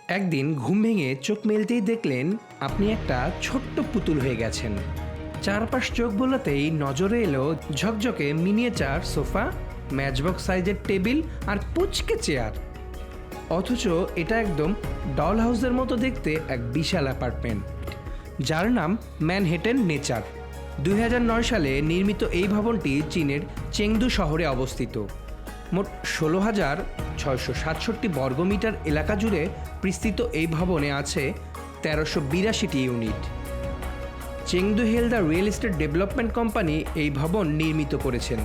একদিন ঘুম ভেঙে চোখ মেলতেই দেখলেন আপনি একটা ছোট্ট পুতুল হয়ে গেছেন। চারপাশ চোখ বোলাতেই নজরে এলো ঝকঝকে মিনিয়েচার সোফা, ম্যাচবক্স সাইজের টেবিল আর পুচকে চেয়ার। অথচ এটা একদম ডল হাউসের মতো দেখতে এক বিশাল অ্যাপার্টমেন্ট, যার নাম ম্যানহেটেন নেচার। 2009 সালে নির্মিত এই ভবনটি চীনের চেংদু শহরে অবস্থিত। মোট 16,667 বর্গমিটার এলাকা জুড়ে বিস্তৃত এই ভবনে আছে 1382টি ইউনিট। চেংদু হেলদা রিয়েল এস্টেট ডেভেলপমেন্ট কোম্পানি এই ভবন নির্মিত করেছেন।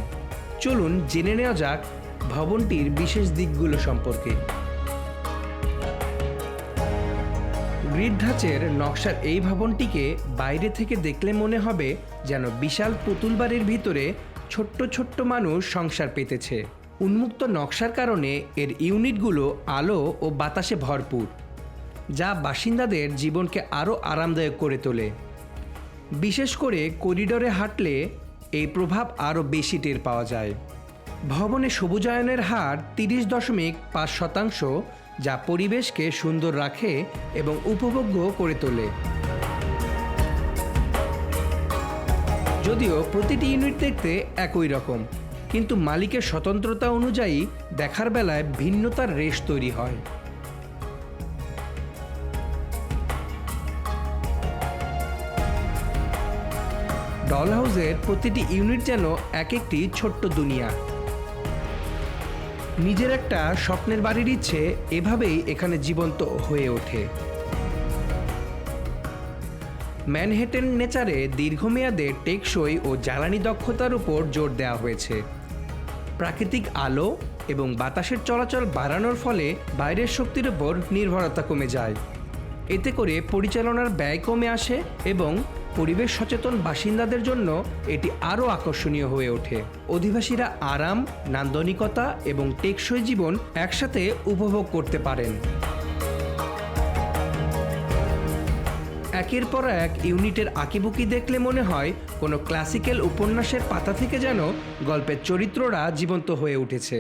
চলুন জেনে নেওয়া যাক ভবনটির বিশেষ দিকগুলো সম্পর্কে। গ্রিড ধাঁচের নকশার এই ভবনটিকে বাইরে থেকে দেখলে মনে হবে যেন বিশাল পুতুল বাড়ির ভিতরে ছোট্ট ছোট্ট মানুষ সংসার পেতেছে। উন্মুক্ত নকশার কারণে এর ইউনিটগুলো আলো ও বাতাসে ভরপুর, যা বাসিন্দাদের জীবনকে আরও আরামদায়ক করে তোলে। বিশেষ করে করিডোরে হাঁটলে এই প্রভাব আরও বেশি টের পাওয়া যায়। ভবনে সবুজায়নের হার 30.5%, যা পরিবেশকে সুন্দর রাখে এবং উপভোগ্য করে তোলে। যদিও প্রতিটি ইউনিট দেখতে একই রকম, কিন্তু মালিকের স্বতন্ত্রতা অনুযায়ী দেখার বেলায় ভিন্নতার রেশ তৈরি হয়। ডল হাউসের প্রতিটি ইউনিট যেন এক একটি ছোট্ট দুনিয়া। নিজের একটা স্বপ্নের বাড়ির ইচ্ছে এভাবেই এখানে জীবন্ত হয়ে ওঠে। ম্যানহেটেন নেচারে দীর্ঘমেয়াদে টেকসই ও জ্বালানি দক্ষতার উপর জোর দেওয়া হয়েছে। প্রাকৃতিক আলো এবং বাতাসের চলাচল বাড়ানোর ফলে বাইরের শক্তির উপর নির্ভরতা কমে যায়। এতে করে পরিচালনার ব্যয় কমে আসে এবং পরিবেশ সচেতন বাসিন্দাদের জন্য এটি আরও আকর্ষণীয় হয়ে ওঠে। অধিবাসীরা আরাম, নান্দনিকতা এবং টেকসই জীবন একসাথে উপভোগ করতে পারেন। একের পর এক ইউনিটের আঁকিবুকি দেখলে মনে হয় কোনো ক্লাসিক্যাল উপন্যাসের পাতা থেকে যেন গল্পের চরিত্ররা জীবন্ত হয়ে উঠেছে।